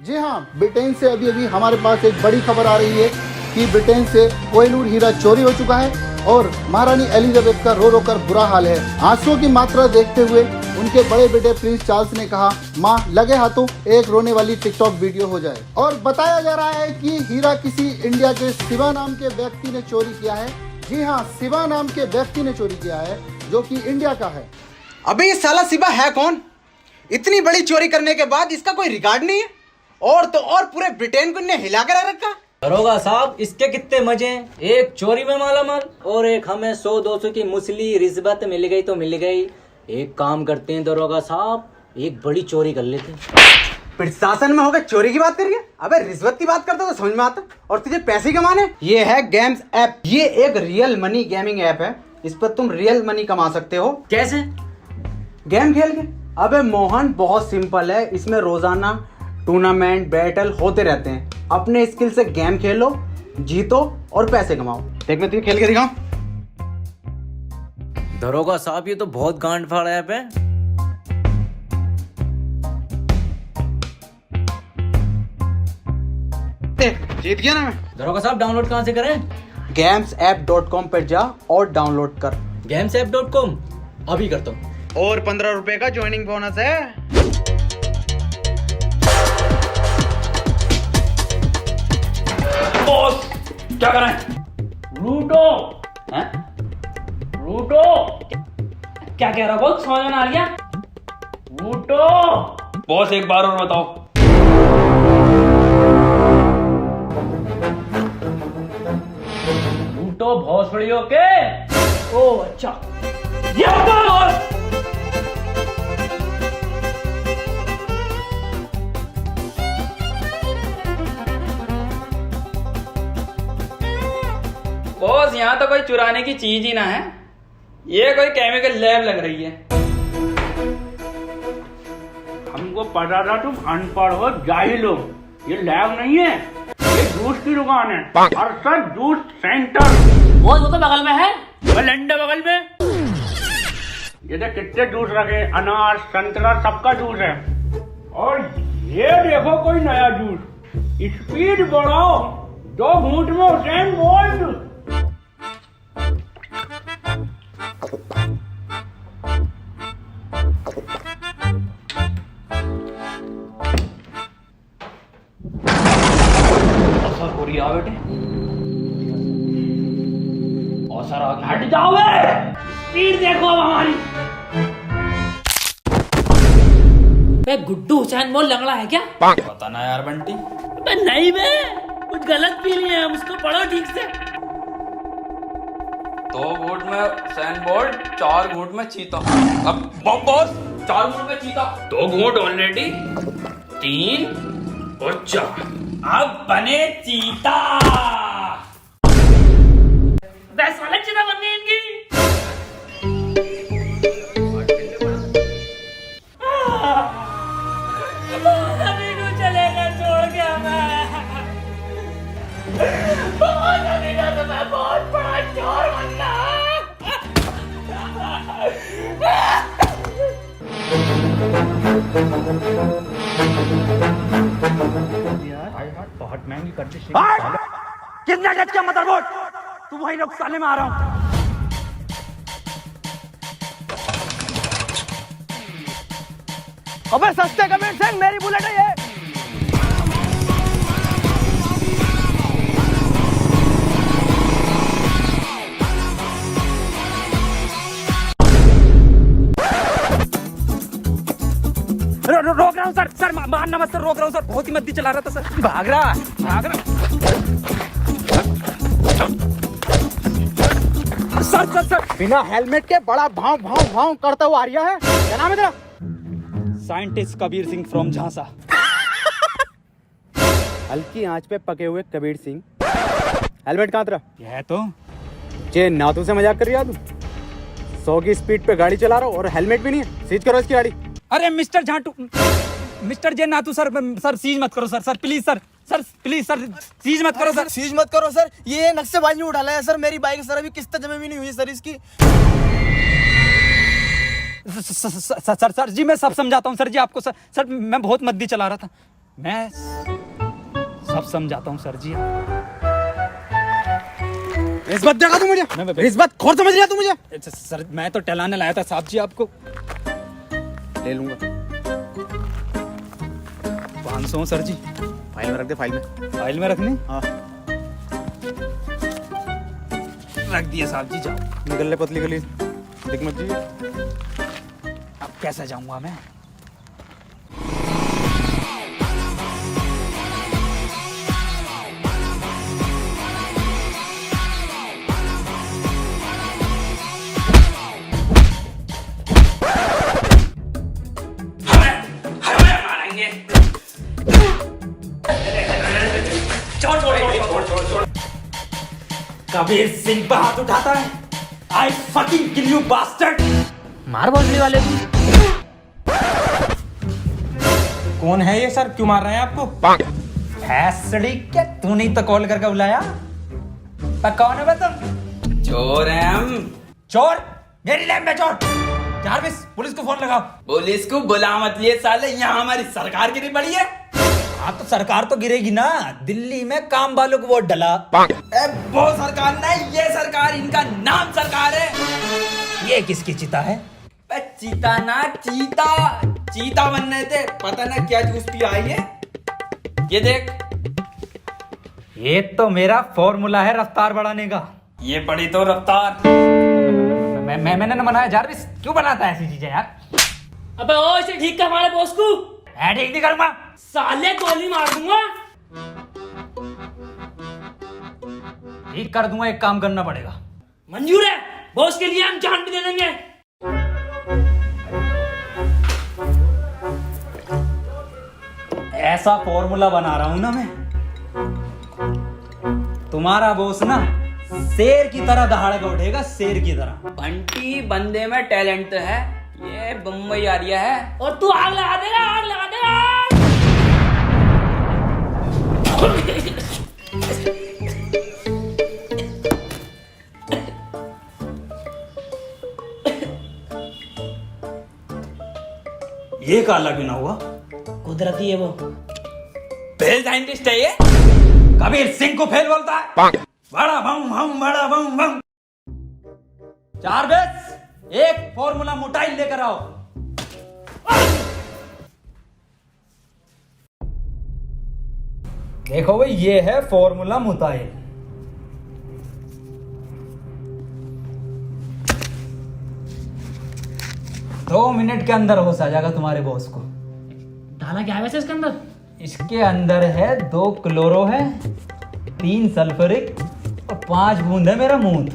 जी हाँ, ब्रिटेन से अभी अभी हमारे पास एक बड़ी खबर आ रही है कि ब्रिटेन से कोहिनूर हीरा चोरी हो चुका है और महारानी एलिजाबेथ का रो रो कर बुरा हाल है। आंसुओं की मात्रा देखते हुए उनके बड़े बेटे प्रिंस चार्ल्स ने कहा, माँ लगे हाथों एक रोने वाली टिकटॉक वीडियो हो जाए। और बताया जा रहा है कि हीरा किसी इंडिया के शिवा नाम के व्यक्ति ने चोरी किया है। जी हाँ, शिवा नाम के व्यक्ति ने चोरी किया है जो कि इंडिया का है। अबे ये साला शिवा है कौन? इतनी बड़ी चोरी करने के बाद इसका कोई रिकॉर्ड नहीं है। और तो और पूरे ब्रिटेन को इन्हें हिला कर रखा। दरोगा साहब, इसके कितने मजे हैं। एक चोरी में मालामाल और एक हमें 100-200 की मुसली रिश्वत मिल गई तो मिल गई। एक काम करते हैं दरोगा साहब, एक बड़ी चोरी कर लेते हैं। प्रशासन में होकर चोरी की बात करिए? अबे रिश्वत की बात करते तो समझ में आता। और तुझे पैसे कमाने? ये है गेम्स ऐप। ये एक रियल मनी गेमिंग ऐप है। इस पर तुम रियल मनी कमा सकते हो। कैसे? गेम खेल के। अबे मोहन, बहुत सिंपल है। इसमें रोजाना टूर्नामेंट बैटल होते रहते हैं। अपने स्किल से गेम खेलो, जीतो और पैसे कमाओ। देख मैं तुझे खेल के दिखाऊं। दरोगा साहब, ये तो बहुत गांड फाड़ ऐप है। जीत गया ना मैं। दरोगा साहब, डाउनलोड कहाँ से करें? gamesapp.com पर जा और डाउनलोड कर। gamesapp.com अभी करता हूँ। और 15 रुपए का ज्वाइनिंग बोनस है। बॉस क्या कर रहे हैं? लूटो हैं? लूटो क्या कह रहा बॉस? समझ में ना आ गया? लूटो बॉस, एक बार और बताओ। लूटो भोसड़ियों के। ओ अच्छा, ये बताओ बॉस। बॉस, यहाँ तो कोई चुराने की चीज ही ना है। ये कोई केमिकल लैब लग रही है। हमको पता था तुम अनपढ़ हो, जाहिल हो। ये लैब नहीं है, ये जूस की दुकान है। और सर जूस सेंटर। वो तो बगल में है, वो लंडे बगल में। ये देख कितने जूस रखे, अनार संतरा सबका जूस है। और ये देखो कोई नया जूस। स्पीड बढ़ाओ, 2 घूंट में हुसैन बोल्ट। बेटे औसर आ गया। हट जाओ बे, स्पीड देखो अब हमारी। बे गुड्डू हुसैन बोल लंगड़ा है क्या? पता ना यार बंटी। बे नहीं बे, कुछ गलत पी लिए हम, उसको पढ़ो ठीक से। 2 घूंट में हुसैन बोल्ट, 4 घूंट में चीता। अब बॉस 4 घूंट में चीता। 2 घूंट ऑलरेडी, 3 और 4। अब बने चीता। बस वाला चीता बन गई इनकी। अभी को चलेगा छोड़ के हमें। बहुत अभी का तो मैं बहुत बड़ा चोर बनना। बहुत महंगी कर दी। कितना गज का मदरबोर्ड? तू वही लोग साले में आ रहा हूं। अबे सस्ते कमेंट से मेरी बुलेट है ये। रोक रहा हूँ सर। सर मारना मत सर, रोक रहा हूँ सर। बहुत ही मद्दी चला रहा था सर। भाग रहा। सर बिना हेलमेट के बड़ा भाव भाव भाव करता हुआ आ रहा है। क्या नाम है तेरा? साइंटिस्ट कबीर सिंह फ्रॉम झांसा। हल्की आंच पे पके हुए कबीर सिंह। हेलमेट कहाँ तेरा? है तो जे नातू से मजाक कर रही है तू? 100 की स्पीड पे गाड़ी चला रहा हो और हेलमेट भी नहीं है। सीज करो इसकी गाड़ी। अरे मिस्टर झाटू, मिस्टर जे नातू सर, सर सीज मत करो sir. Sir please sir, sir please sir seize मत करो सर। सीज मत करो सर, ये नक्शेबाजी उठा है सर। मेरी बाइक सर अभी किस्त जमा भी नहीं हुई सर इसकी। सर जी मैं सब समझाता हूँ सर जी आपको। सर मैं बहुत मद्दी चला रहा था। मैं सब समझाता हूँ सर जी। रिश्वत देगा तू मुझे? रिश्वत खोर समझ लिया तू मुझे? सर मैं तो टहलाने लाया था साहब जी आपको। ले लूंगा। 500 सर जी। फाइल में रख दे, फाइल में। फाइल में रखने? हाँ। रख दिए साहब जी, जाओ। निकल ले पतली गली, दिख मत जी। अब कैसे जाऊंगा मैं? कबीर सिंह पर हाथ उठाता है। I fucking kill you bastard! मार भोसड़ी वाले को। कौन है ये सर? क्यों मार रहे हैं आपको? भैंसड़ी क्या तू नहीं तो कॉल करके बुलाया? पर कौन है बे तुम? चोर है हम। चोर? मेरी लैब में चोर? जारविस पुलिस को फोन लगाओ। पुलिस को बुला मत लिए साले, यहाँ हमारी सरकार गिरी पड़ी है। हाँ तो सरकार तो गिरेगी ना। दिल्ली में काम वालों को वोट डला। वो सरकार नहीं, ये सरकार, इनका नाम सरकार है। ये किसकी चिता है? चीता ना चीता, चीता बनने थे, पता ना क्या जूस पी आई है। ये देख, ये तो मेरा फॉर्मूला है रफ्तार बढ़ाने का। ये पड़ी तो रफ्तार। मैंने ना बनाया। जारविस क्यों बनाता है ऐसी चीजें यार? अबे ओ इसे ठीक कर हमारे बॉस को। मैं ठीक नहीं करूंगा। साले गोली मार दूंगा। ठीक कर दूंगा, एक काम करना पड़ेगा। मंजूर है, बॉस के लिए हम जान भी दे देंगे। ऐसा फॉर्मूला बना रहा हूं ना मैं, तुम्हारा बॉस ना शेर की तरह दहाड़ उठेगा, शेर की तरह। बंटी बंदे में टैलेंट तो है, ये बम्बई आ रिया है। और तू आग लगा देगा, आग लगा देगा। ये काला क्यों ना हुआ? कुदरती है वो। फेल साइंटिस्ट है ये। कबीर सिंह को फेल बोलता है। बड़ा बम बम बड़ा बम बम। जारविस एक फॉर्मूला मोटाइल लेकर आओ। देखो भाई, ये है फॉर्मूला मोटाइल। दो मिनट के अंदर होश आ जाएगा तुम्हारे बॉस को। डाला क्या है वैसे इसके अंदर? इसके अंदर है 2 क्लोरो है, 3 सल्फ्यूरिक और 5 बूंद है मेरा मूत।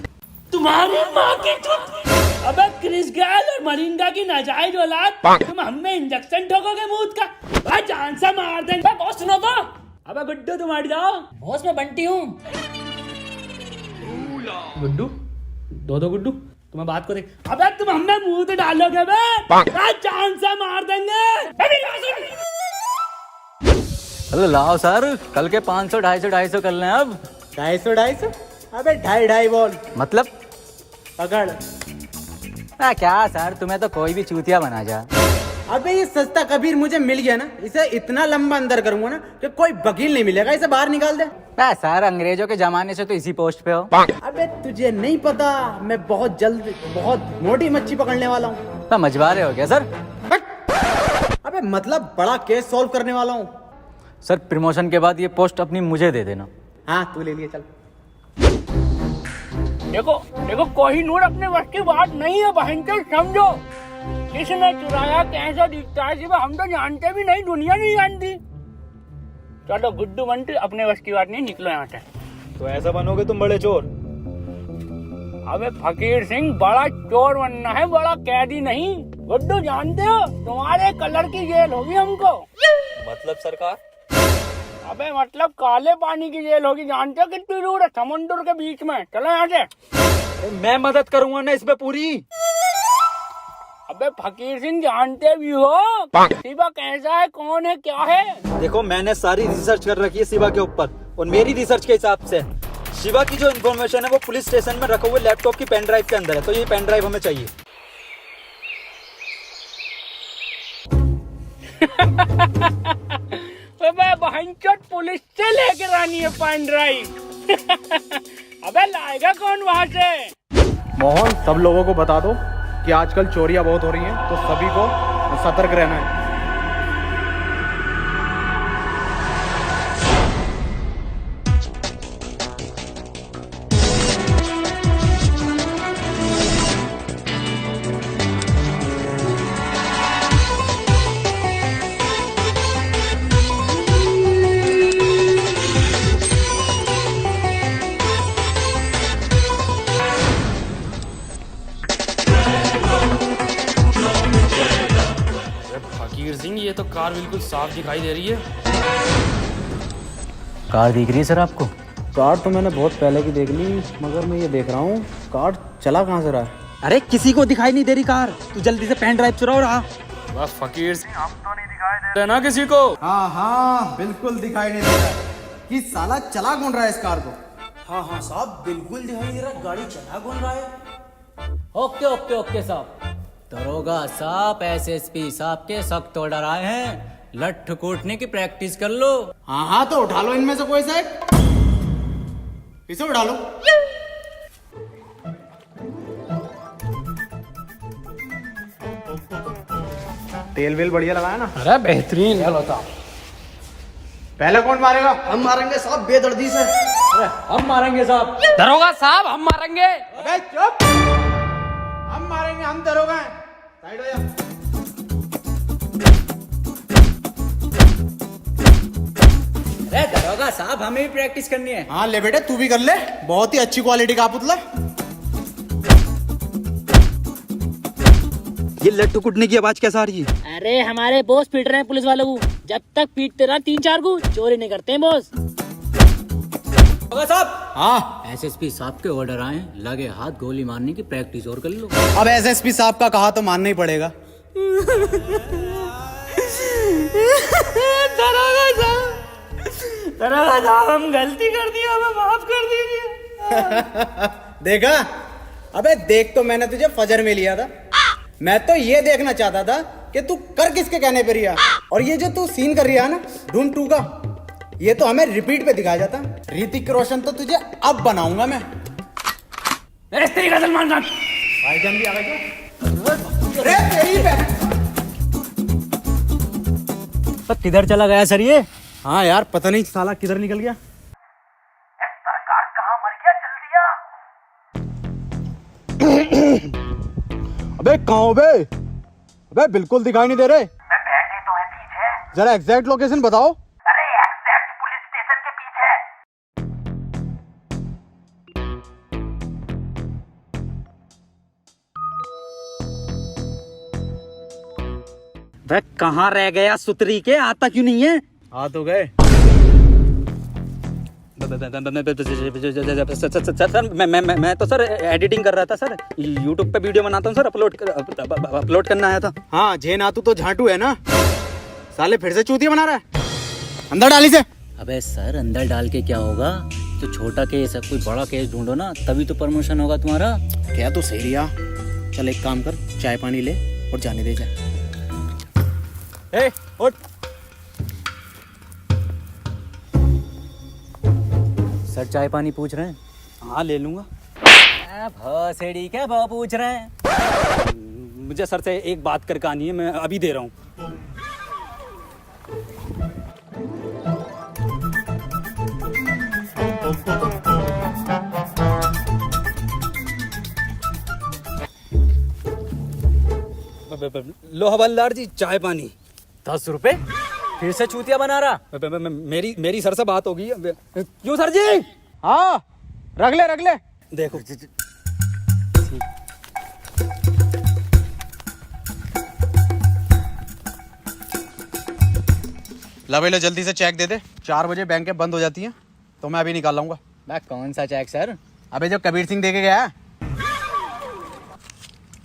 तुम्हारी माँ की चुप। अबे क्रिस गेल और मरिंगा की नाजायज औलाद, तुम हमें इंजेक्शन ठोकोगे मूत का? भाई जान से मार देंगे। बॉस सुनो तो। अबे गुड्डू तुम हट जाओ। बॉस मैं बंटी हूँ। गुड्डू, दो गुड्डू, तुम्हें बात को देख। अबे तुम हमें मुंह तो डालोगे बे? भाई जान से मार देंगे। अरे लाओ सर, कल के 500 250 कर लें अब। 250? अबे 2.5 बॉल मतलब पकड़। क्या सर, तुम्हें तो कोई भी चूतिया बना जा। अबे ये सस्ता कबीर मुझे मिल गया ना, इसे इतना लंबा अंदर करूंगा ना कि कोई वकील नहीं मिलेगा, इसे बाहर निकाल दे। सर अंग्रेजों के जमाने से तो इसी पोस्ट पे हो। अबे तुझे नहीं पता, मैं बहुत जल्द बहुत मोटी मच्छी पकड़ने वाला हूँ। तो मछुआरे हो गया सर। अबे मतलब बड़ा केस सॉल्व करने वाला हूँ। सर प्रमोशन के बाद ये पोस्ट अपनी मुझे दे देना। हाँ तू ले लिया, चल। देखो देखो, कोहिनूर अपने वक्त की बात नहीं है बहन के, समझो। किसने चुराया, कैसा दिखता है, सिर्फ हम तो जानते भी नहीं, दुनिया नहीं जानती। चलो गुड्डू बंटी, अपने वश की बात नहीं, निकलो यहाँ से। तो ऐसा बनोगे तुम बड़े चोर। अबे फकीर सिंह, बड़ा चोर बनना है, बड़ा कैदी नहीं। गुड्डू जानते हो, तुम्हारे कलर की जेल होगी हमको। मतलब सरकार? अबे मतलब काले पानी की जेल होगी, जानते हो कितनी दूर है? समुद्र के बीच में। चलो यहाँ से। मैं मदद करूंगा ना इसमें पूरी। अबे फकीर सिंह, जानते भी हो शिवा कैसा है, कौन है, क्या है? देखो मैंने सारी रिसर्च कर रखी है शिवा के ऊपर, और मेरी रिसर्च के हिसाब से शिवा की जो इन्फॉर्मेशन है वो पुलिस स्टेशन में रखे हुए लैपटॉप की पेन ड्राइव के अंदर है, तो ये पेन ड्राइव हमें चाहिए। अबे बहनचोद पुलिस से लेकर आनी है पेन ड्राइव। अबे लाएगा कौन वहां से? मोहन, सब लोगों को बता दो कि आजकल चोरियां बहुत हो रही हैं, तो सभी को सतर्क रहना है। फकीर सिंह, ये तो कार बिल्कुल साफ दिखाई दे रही है। कार दिख रही है सर आपको? कार तो मैंने बहुत पहले की देख ली, मगर मैं ये देख रहा हूँ कार चला कहाँ से रहा है। अरे किसी को दिखाई नहीं दे रही कार, तू जल्दी से पेन ड्राइव चुराओ रहा। बस फकीर सिंह, हम तो नहीं दिखाई दे रहे ना किसी को। हाँ हाँ, बिल्कुल दिखाई नहीं दे रहा कि साला चला कौन रहा है इस कार को। हाँ हाँ साहब, बिल्कुल दिखाई नहीं दे रहा, गाड़ी चला कौन रहा है। ओके ओके ओके साहब। दरोगा साहब एसएसपी साहब के सख्त ऑर्डर आए हैं, लठ कूटने की प्रैक्टिस कर लो। हाँ हाँ, तो उठा लो इनमें से कोई सा एक, इसे उठा लो। तेल वेल बढ़िया लगाया ना? अरे बेहतरीन। पहले कौन मारेगा? हम मारेंगे साहब बेदर्दी से। हम मारेंगे साहब। दरोगा साहब, हम मारेंगे। अबे चुप! हम मारेंगे, हम दरोगा हैं। साइड हो जा। अरे दरोगा साहब, हमें भी प्रैक्टिस करनी है। हाँ ले बेटे, तू भी कर ले, बहुत ही अच्छी क्वालिटी का पुतला। ये लट्टू कुटने की आवाज कैसा आ रही है? अरे हमारे बॉस पीट रहे हैं पुलिस वालों को। जब तक पीटते रहा 3-4 को, चोरी नहीं करते हैं बॉस। दरोगा साहब, हाँ, एसएसपी साहब के ऑर्डर आए, लगे हाथ गोली मारने की प्रैक्टिस और कर लो। अब एसएसपी साहब का कहा तो मानना ही पड़ेगा। दरोगा साहब, हम गलती कर दी, हमें माफ कर दीजिए। देखा? अबे देख, तो मैंने तुझे फजर में लिया था। मैं तो ये देखना चाहता था कि तू कर किसके कहने पर रिया, और ये जो तू सीन कर रहा है ना धूम 2 का, ये तो हमें रिपीट पे दिखाया जाता। ऋतिक रोशन तो तुझे अब बनाऊंगा मैं। इस तरीके सलमान खान। भाईजान भी आ गए क्या? अरे तेरी बहन। तो किधर चला गया सर ये? हाँ यार, पता नहीं साला किधर निकल गया। अबे कहाँ हो बे? अबे बिल्कुल दिखाई नहीं दे रहे। बैठे तो है पीछे। जरा एग्जैक्ट लोकेशन बताओ। अरे एग्जैक्ट पुलिस स्टेशन के पीछे। वह कहाँ रह गया सुतरी के, आता क्यों नहीं है? आ तो गए। सर मैं तो सर एडिटिंग कर रहा था सर, यूट्यूब पे वीडियो बनाता हूँ सर, अपलोड करना आया था। हाँ, झेनातू तो झांटू है ना, साले फिर से चूतिया बना रहा है। अंदर डाली से। अबे सर, अंदर डाल के क्या होगा? तो छोटा केस है, कोई बड़ा केस ढूंढो ना, तभी तो प्रमोशन होगा तुम्हारा। क्या तू सही रिया? चल एक काम कर, चाय पानी ले और जाने दे जा। ए, उठ। सर चाय पानी पूछ रहे हैं? हाँ ले लूंगा। भौसेड़ी क्या भाव पूछ रहे हैं? मुझे सर से एक बात करके आनी है, मैं अभी दे रहा हूँ। लो हवलदार जी, चाय पानी। 10 रुपए? फिर से चूतिया बना रहा? मेरी सर से बात होगी। क्यों सर जी? हाँ, रख ले। देखो ला भाई, लो जल्दी से चेक दे दे। 4 बजे बैंक बंद हो जाती है, तो मैं अभी निकाल लाऊंगा। मैं कौन सा चेक सर? अबे जो कबीर सिंह दे के गया।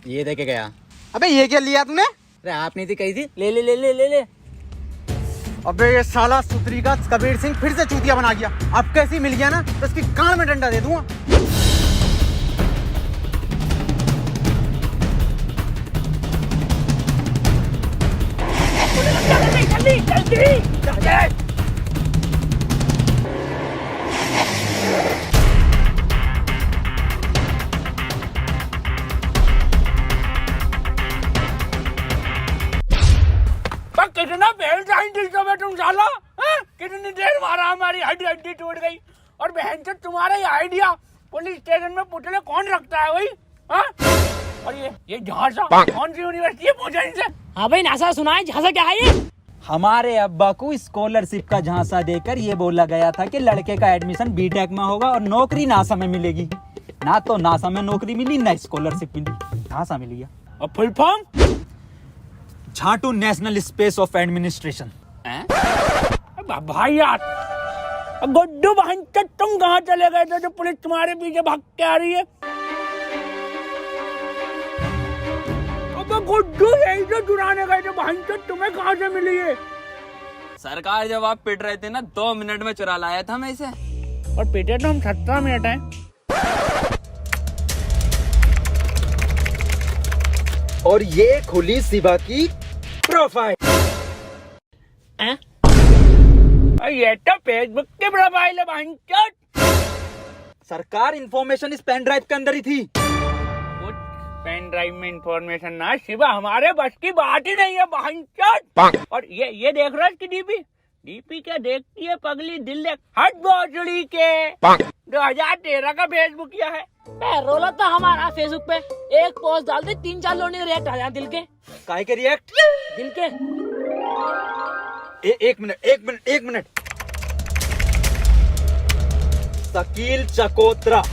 ये दे के गया। अबे ये क्या लिया तूने? अरे आप नहीं थी कही थी, ले ले ले ले ले ले। अबे ये साला सुतरी का कबीर सिंह फिर से चूतिया बना गया। अब कैसी मिल गया ना, तो इसकी कान में डंडा दे दूंगा। जल्दी जल्दी जल्दी कितना फेल साइंटिस्ट हो बे तुम साला, हैं? कितनी देर मारा, हमारी हड्डी हड्डी टूट गई। और बहन से तुम्हारा ये आइडिया पुलिस स्टेशन में पुतले कौन रखता है भाई, हाँ? और ये झांसा कौन सी यूनिवर्सिटी है, पूछा इनसे। हाँ भाई नासा सुना है, झांसा क्या है ये? हमारे अब्बा को स्कॉलरशिप का झांसा देकर ये बोला गया था कि लड़के का एडमिशन बीटेक में होगा और नौकरी नासा में मिलेगी। ना तो नासा में नौकरी मिली, ना स्कॉलरशिप मिली, झांसा मिल गया। और फुल फॉर्म? झाटू नेशनल स्पेस ऑफ एडमिनिस्ट्रेशन। भाई यार, गुड्डू बहन तुम कहाँ चले गए थे जो पुलिस तुम्हारे पीछे भाग के आ रही है? गुड्डू यही जो चुराने गए थे बहन, तुम्हें कहाँ से मिली है? सरकार जब आप पिट रहे थे ना, 2 मिनट में चुरा लाया था मैं इसे। और पिटे तो हम 17 मिनट हैं। और ये खुली शिवा की प्रोफाइल। ये तो फेसबुक की प्रोफाइल है बहन। सरकार इंफॉर्मेशन इस पेन ड्राइव के अंदर ही थी। पेन ड्राइव में इंफॉर्मेशन ना शिवा, हमारे बस की बात ही नहीं है बहन। और ये देख रहा है इसकी डीपी क्या देखती है पगली, दिल देख हट भोसड़ी के 2013 का फेसबुक किया है। रोला था हमारा फेसबुक पे, एक पोस्ट डाल दे 3-4 लोग रिएक्ट आ जाए दिल के। काहे के रिएक्ट? दिल के। एक मिनट। शकील चकोत्रा,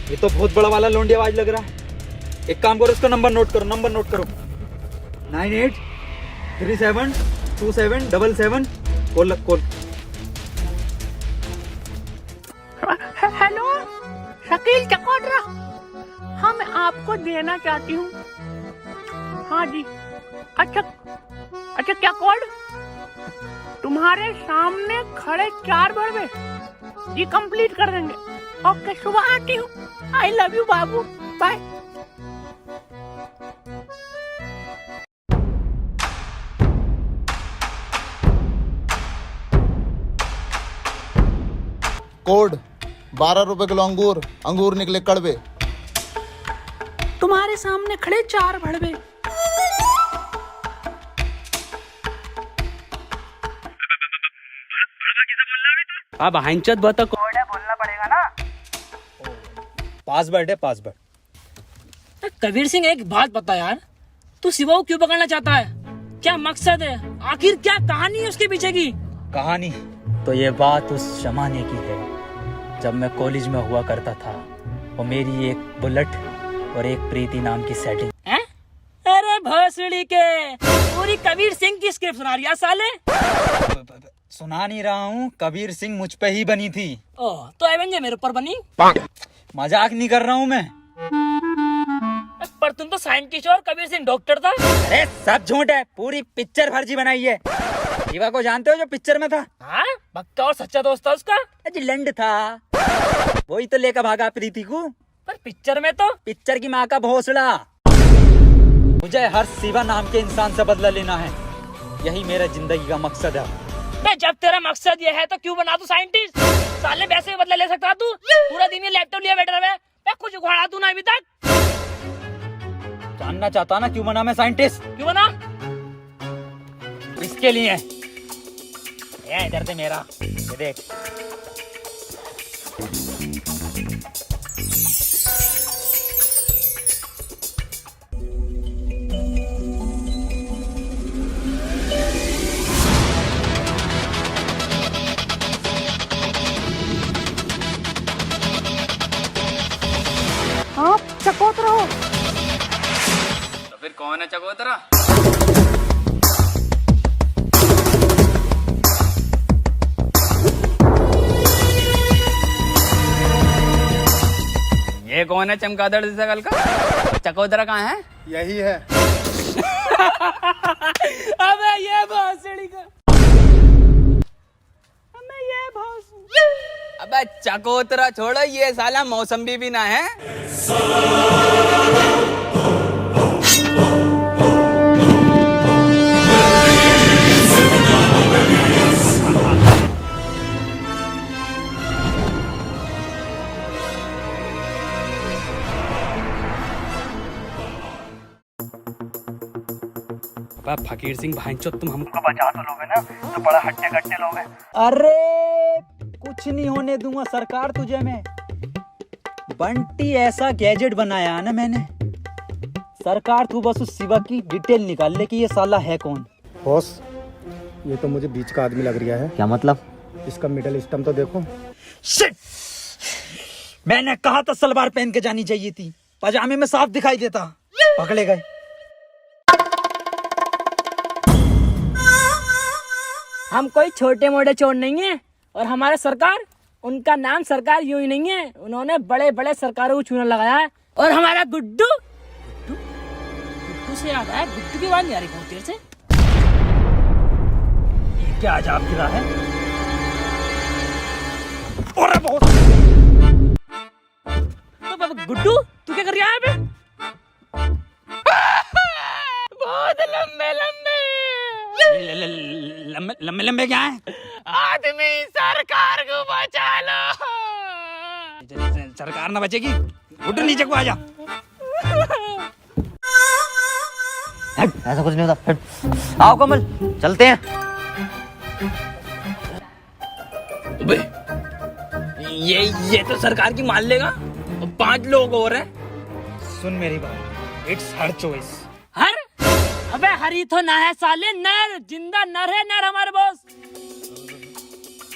ये तो बहुत बड़ा वाला लोंडी आवाज लग रहा है। एक काम करो, इसका नंबर नोट करो 98372777 कॉल। हेलो शकील चकोत्रा, हाँ मैं आपको देना चाहती हूँ। हाँ जी, अच्छा क्या कोड? तुम्हारे सामने खड़े 4 बड़वे ये कंप्लीट कर देंगे। ओके, सुबह आती हूँ। आई लव यू बाबू, बाय। कोड 12 रुपए किलो अंगूर निकले कड़वे। तुम्हारे सामने खड़े 4 भड़वे। अब हंचत बता कोड है, बोलना पड़ेगा ना। पासवर्ड है, पासवर्ड। कबीर सिंह एक बात बता यार, तू शिवा को क्यों पकड़ना चाहता है? क्या मकसद है? आखिर क्या कहानी है उसके पीछे की? कहानी तो ये बात उस जमाने की है जब मैं कॉलेज में हुआ करता था और मेरी एक बुलेट और एक प्रीति नाम की सेटिंग। अरे भोसड़ी के, पूरी कबीर सिंह की स्क्रिप्ट सुना रही है साले। सुना नहीं रहा हूँ, कबीर सिंह मुझ पे ही बनी थी। ओह, तो एवेंजर मेरे ऊपर बनी? मजाक नहीं कर रहा हूँ मैं। पर तुम तो साइंटिस्ट और कबीर सिंह डॉक्टर था। अरे सब झूठ है, पूरी पिक्चर फर्जी बनाई है। शिवा को जानते हो जो पिक्चर में था? हाँ, पक्का और सच्चा दोस्त था उसका। लंड था, वही तो लेकर भागा प्रीति को। पर पिक्चर में तो पिक्चर की माँ का भोसड़ा। मुझे हर शिवा नाम के इंसान से बदला लेना है, यही मेरा जिंदगी का मकसद है। जब तेरा मकसद ये है तो क्यों बना तू साइंटिस्ट? साले वैसे ही बदला ले सकता तू। पूरा दिन ये लैपटॉप लिया बैठा है, मैं कुछ उखाड़ा तू ना अभी तक। जानना चाहता ना क्यों बना मैं साइंटिस्ट? क्यों बना? इसके लिए। ये इधर से मेरा ये देख। हाँ, चकोतरा हो। तो फिर कौन है चकोतरा? ये कौन है चमगादड़ जैसा कल का? चकोतरा कहाँ है? यही है। अबे ये भोसड़ी का। अबे चकोतरा छोड़ो, ये साला मौसम्बी भी ना है। अबे फकीर सिंह भाईचोद, तुम हमको बचा तो लोगे ना, तो बड़ा हट्टे कट्टे लोगे। अरे कुछ नहीं होने दूंगा सरकार तुझे मैं। बंटी ऐसा गैजेट बनाया है ना मैंने, सरकार तू बस उस शिवा की डिटेल निकाल ले कि ये साला है कौन। बॉस, ये तो मुझे बीच का आदमी लग रहा है। क्या मतलब? इसका मिडल स्टम तो देखो। शिट! मैंने कहा था सलवार पहन के जानी चाहिए थी, पजामे में साफ दिखाई देता। पकड़े गए। हम कोई छोटे मोटे चोर नहीं है, और हमारे सरकार, उनका नाम सरकार यूं ही नहीं है, उन्होंने बड़े बड़े सरकारों को चूना लगाया है। और हमारा गुड्डू गुड्डू से याद आया, गुड्डू की बात नहीं आ रही बहुत देर से। ये क्या अजाब गिरा है? अरे बहुत गुड्डू तू क्या कर रहा है अबे? बहुत लंबे लंबे लंबे लंबे क्या है? आदमी, सरकार को बचा लो। सरकार ना बचेगी। उठ नीचे को आजा। ऐसा कुछ नहीं होता। आओ कमल, चलते हैं। ये तो सरकार की मान लेगा, और 5 लोग और हैं। सुन मेरी बात, इट्स हर चॉइस। हर? अबे हरी तो ना है साले, नर, जिंदा नर है, नर हमारे बॉस।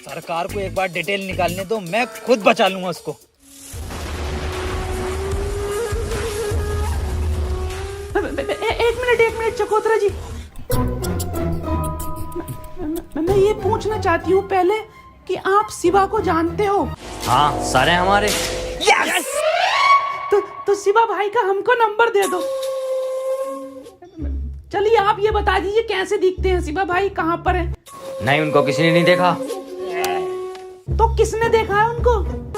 सरकार को एक बार डिटेल निकालने दो, मैं खुद बचा लूंगा उसको। एक मिनट चकोतरा जी, मैं ये पूछना चाहती हूँ पहले कि आप शिवा को जानते हो? हाँ, सारे हमारे। यस! तो शिवा भाई का हमको नंबर दे दो। चलिए आप ये बता दीजिए कैसे दिखते हैं शिवा भाई, कहाँ पर हैं? नहीं, उनको किसी ने नहीं देखा। तो किसने देखा है उनको?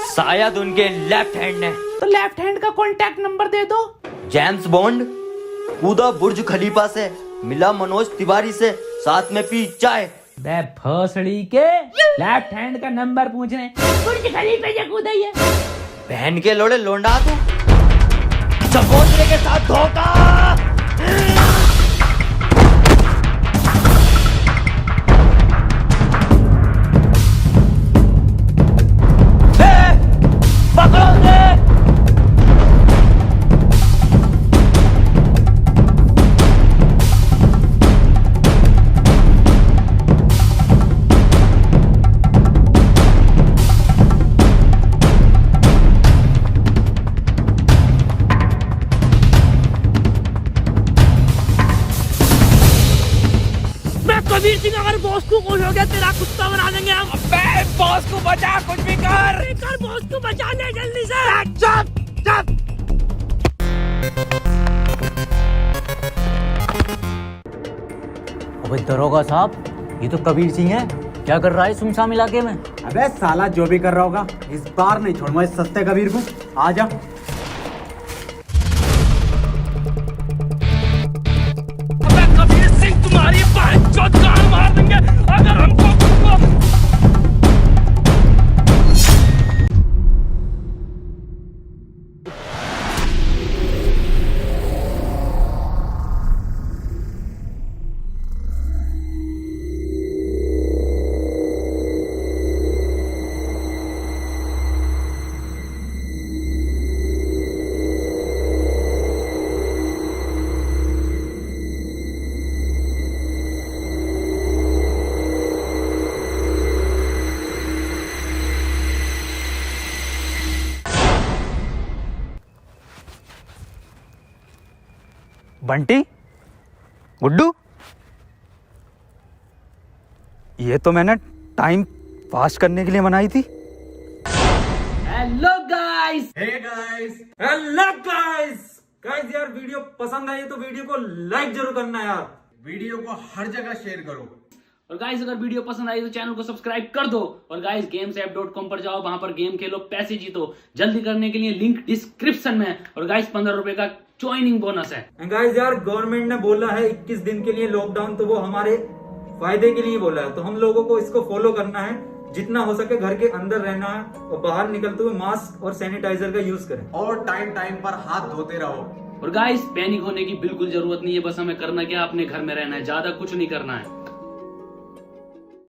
शायद उनके लेफ्ट हैंड ने। तो लेफ्ट हैंड का कॉन्टैक्ट नंबर दे दो। जेम्स बॉन्ड कूदा बुर्ज खलीफा से, मिला मनोज तिवारी से, साथ में पी चाय। बे भोसड़ी के, लेफ्ट हैंड का नंबर पूछ रहे हैं। बुर्ज खलीफा से कूदा ही है। बहन के लोड़े लोंडा तू, चकोतरे के साथ धोखा। कबीर सिंह, अगर बॉस को कुछ हो गया तेरा कुत्ता बना देंगे हम। अबे बॉस को बचा, कुछ भी कर बॉस को बचा ले जल्दी से। चुप। अबे दरोगा साहब, ये तो कबीर सिंह है। क्या कर रहा है सुनसान इलाके में? अबे साला जो भी कर रहा होगा, इस बार नहीं छोड़ूंगा इस सस्ते कबीर को। आजा। कबीर सिंह तुम्हारी बाइक जान मार देंगे अगर हमको। बंटी, गुड्डू, ये तो मैंने टाइम पास करने के लिए बनाई थी। Hello guys. हेलो गाइस यार, वीडियो पसंद आई तो वीडियो को लाइक जरूर करना यार। वीडियो को हर जगह शेयर करो। और गाइस अगर वीडियो पसंद आई तो चैनल को सब्सक्राइब कर दो। और गाइस gamesapp.com पर जाओ, वहां पर गेम खेलो, पैसे जीतो। जल्दी करने के लिए लिंक डिस्क्रिप्शन में है। और गाइस 15 रुपए का ज्वाइनिंग बोनस है। गाइस यार, गवर्नमेंट ने बोला है 21 दिन के लिए लॉकडाउन, तो वो हमारे फायदे के लिए बोला है, तो हम लोगों को इसको फॉलो करना है। जितना हो सके घर के अंदर रहना है और बाहर निकलते हुए मास्क और सैनिटाइजर का यूज करें। और टाइम पर हाथ धोते रहो। और गाइस पैनिक होने की बिल्कुल जरूरत नहीं है, बस हमें करना क्या, अपने घर में रहना है, ज्यादा कुछ नहीं करना है।